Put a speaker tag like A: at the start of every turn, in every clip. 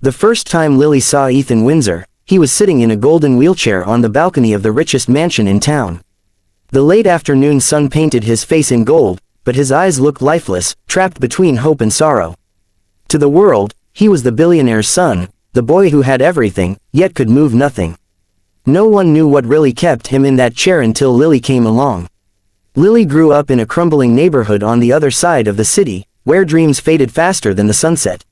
A: The first time Lily saw Ethan Windsor, he was sitting in a golden wheelchair on the balcony of the richest mansion in town. The late afternoon sun painted his face in gold, but his eyes looked lifeless, trapped between hope and sorrow. To the world, he was the billionaire's son, the boy who had everything, yet could move nothing. No one knew what really kept him in that chair until Lily came along. Lily grew up in a crumbling neighborhood on the other side of the city, where dreams faded faster than the sunset.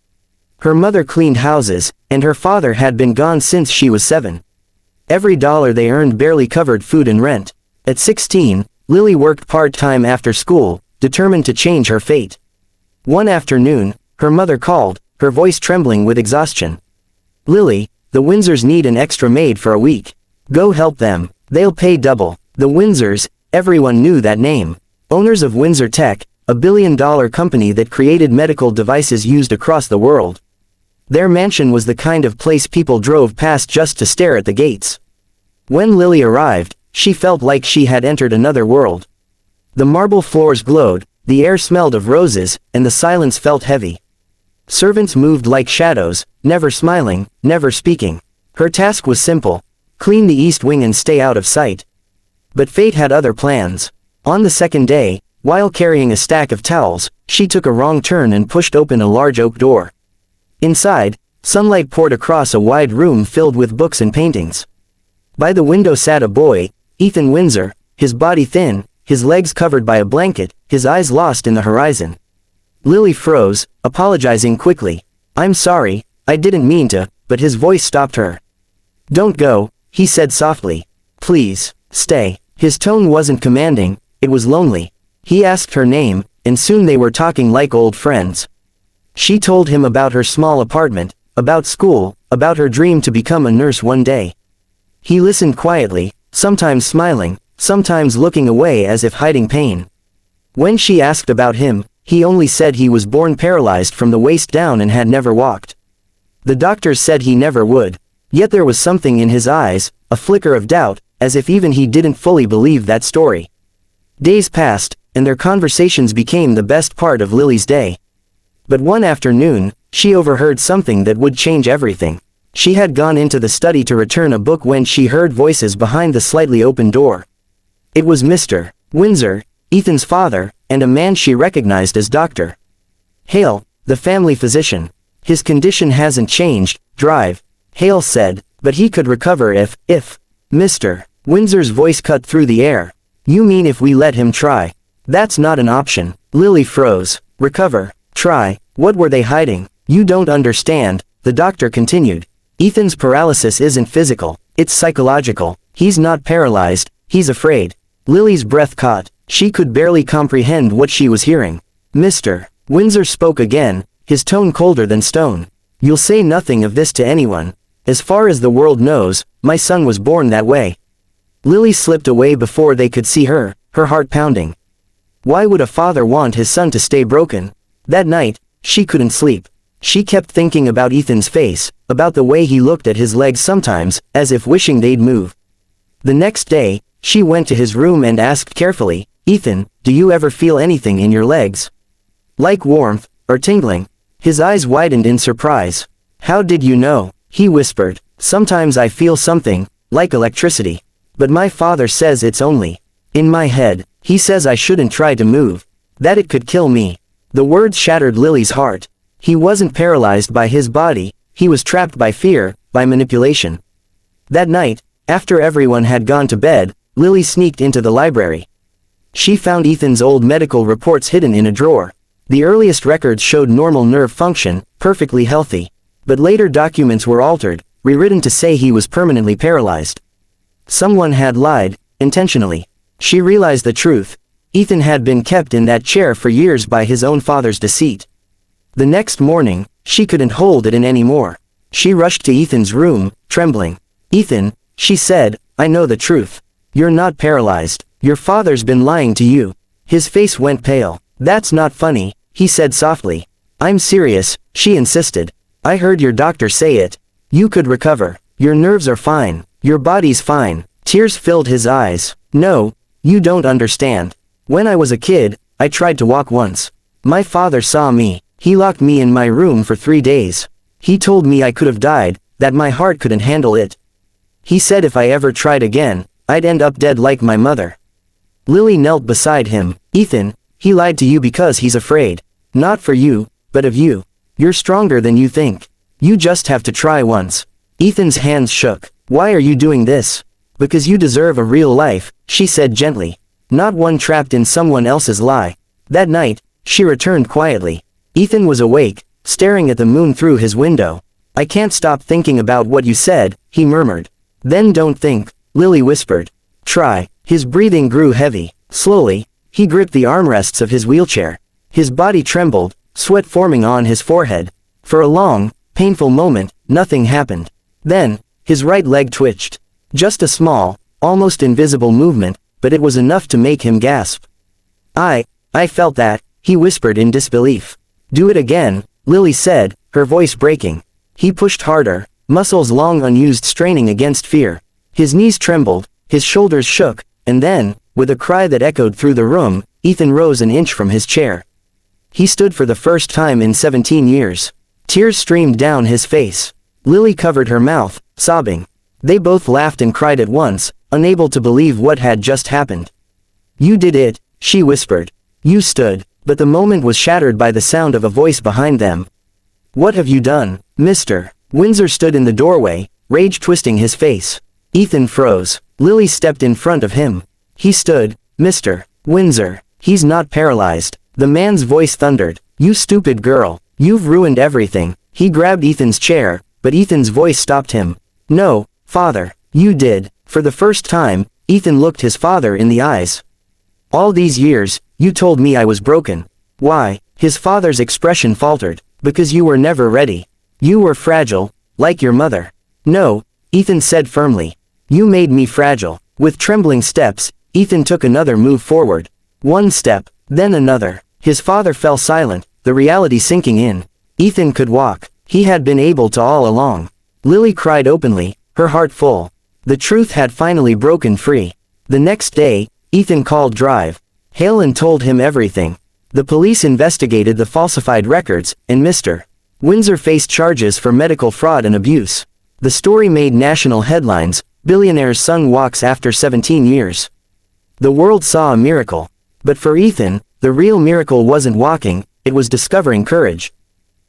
A: Her mother cleaned houses, and her father had been gone since she was 7. Every dollar they earned barely covered food and rent. At 16, Lily worked part-time after school, determined to change her fate. One afternoon, her mother called, her voice trembling with exhaustion. "Lily, the Windsors need an extra maid for a week. Go help them, they'll pay double." The Windsors, everyone knew that name. Owners of Windsor Tech, a billion-dollar company that created medical devices used across the world. Their mansion was the kind of place people drove past just to stare at the gates. When Lily arrived, she felt like she had entered another world. The marble floors glowed, the air smelled of roses, and the silence felt heavy. Servants moved like shadows, never smiling, never speaking. Her task was simple: clean the east wing and stay out of sight. But fate had other plans. On the second day, while carrying a stack of towels, she took a wrong turn and pushed open a large oak door. Inside, sunlight poured across a wide room filled with books and paintings. By the window sat a boy, Ethan Windsor, his body thin, his legs covered by a blanket, his eyes lost in the horizon. Lily froze, apologizing quickly. "I'm sorry, I didn't mean to," but his voice stopped her. "Don't go," he said softly. "Please, stay." His tone wasn't commanding, it was lonely. He asked her name, and soon they were talking like old friends. She told him about her small apartment, about school, about her dream to become a nurse one day. He listened quietly, sometimes smiling, sometimes looking away as if hiding pain. When she asked about him, he only said he was born paralyzed from the waist down and had never walked. The doctors said he never would. Yet there was something in his eyes, a flicker of doubt, as if even he didn't fully believe that story. Days passed, and their conversations became the best part of Lily's day. But one afternoon, she overheard something that would change everything. She had gone into the study to return a book when she heard voices behind the slightly open door. It was Mr. Windsor, Ethan's father, and a man she recognized as Dr. Hale, the family physician. "His condition hasn't changed, drive," Hale said, "but he could recover if Mr. Windsor's voice cut through the air. "You mean if we let him try?" "That's not an option." Lily froze. "Recover? Try? What were they hiding?" "You don't understand," the doctor continued. "Ethan's paralysis isn't physical, it's psychological. He's not paralyzed, he's afraid." Lily's breath caught. She could barely comprehend what she was hearing. Mr. Windsor spoke again, his tone colder than stone. "You'll say nothing of this to anyone. As far as the world knows, my son was born that way." Lily slipped away before they could see her, her heart pounding. Why would a father want his son to stay broken? That night, she couldn't sleep. She kept thinking about Ethan's face, about the way he looked at his legs sometimes, as if wishing they'd move. The next day, she went to his room and asked carefully, "Ethan, do you ever feel anything in your legs? Like warmth, or tingling?" His eyes widened in surprise. "How did you know?" He whispered. "Sometimes I feel something, like electricity. But my father says it's only in my head. He says I shouldn't try to move. That it could kill me." The words shattered Lily's heart. He wasn't paralyzed by his body, he was trapped by fear, by manipulation. That night, after everyone had gone to bed, Lily sneaked into the library. She found Ethan's old medical reports hidden in a drawer. The earliest records showed normal nerve function, perfectly healthy. But later documents were altered, rewritten to say he was permanently paralyzed. Someone had lied, intentionally. She realized the truth. Ethan had been kept in that chair for years by his own father's deceit. The next morning, she couldn't hold it in anymore. She rushed to Ethan's room, trembling. "Ethan," she said, "I know the truth. You're not paralyzed. Your father's been lying to you." His face went pale. "That's not funny," he said softly. "I'm serious," she insisted. "I heard your doctor say it. You could recover. Your nerves are fine. Your body's fine." Tears filled his eyes. "No, you don't understand. When I was a kid, I tried to walk once. My father saw me. He locked me in my room for 3 days. He told me I could have died, that my heart couldn't handle it. He said if I ever tried again, I'd end up dead like my mother. Lily knelt beside him. Ethan, he lied to you because he's afraid. Not for you, but of you. You're stronger than you think. You just have to try once. Ethan's hands shook. Why are you doing this? Because you deserve a real life, she said gently. Not one trapped in someone else's lie. That night, she returned quietly. Ethan was awake, staring at the moon through his window. I can't stop thinking about what you said, he murmured. Then don't think, Lily whispered. Try. His breathing grew heavy. Slowly, he gripped the armrests of his wheelchair. His body trembled, sweat forming on his forehead. For a long, painful moment, nothing happened. Then, his right leg twitched. Just a small, almost invisible movement, but it was enough to make him gasp. I felt that, he whispered in disbelief. Do it again, Lily said, her voice breaking. He pushed harder, muscles long unused straining against fear. His knees trembled, his shoulders shook, and then, with a cry that echoed through the room, Ethan rose an inch from his chair. He stood for the first time in 17 years. Tears streamed down his face. Lily covered her mouth, sobbing. They both laughed and cried at once, unable to believe what had just happened. You did it, she whispered. You stood, but the moment was shattered by the sound of a voice behind them. What have you done, Mr. Windsor stood in the doorway, rage twisting his face. Ethan froze. Lily stepped in front of him. He stood. Mr. Windsor, he's not paralyzed. The man's voice thundered. You stupid girl, you've ruined everything. He grabbed Ethan's chair, but Ethan's voice stopped him. No, father, you did. For the first time, Ethan looked his father in the eyes. All these years, you told me I was broken. Why? His father's expression faltered. Because you were never ready. You were fragile, like your mother. No, Ethan said firmly. You made me fragile. With trembling steps, Ethan took another move forward. One step, then another. His father fell silent, the reality sinking in. Ethan could walk. He had been able to all along. Lily cried openly, her heart full. The truth had finally broken free. The next day, Ethan called Drive. Hale and told him everything. The police investigated the falsified records, and Mr. Windsor faced charges for medical fraud and abuse. The story made national headlines. Billionaire's son walks after 17 years. The world saw a miracle. But for Ethan, the real miracle wasn't walking, it was discovering courage.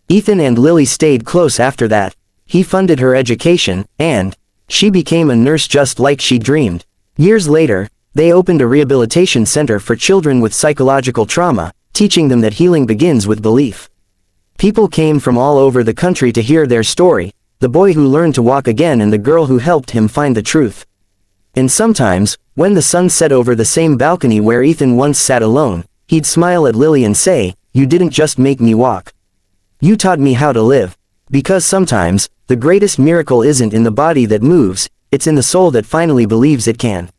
A: Ethan and Lily stayed close after that. He funded her education, and she became a nurse just like she dreamed. Years later, they opened a rehabilitation center for children with psychological trauma, teaching them that healing begins with belief. People came from all over the country to hear their story, the boy who learned to walk again and the girl who helped him find the truth. And sometimes, when the sun set over the same balcony where Ethan once sat alone, he'd smile at Lily and say, "You didn't just make me walk. You taught me how to live." Because sometimes, the greatest miracle isn't in the body that moves, it's in the soul that finally believes it can.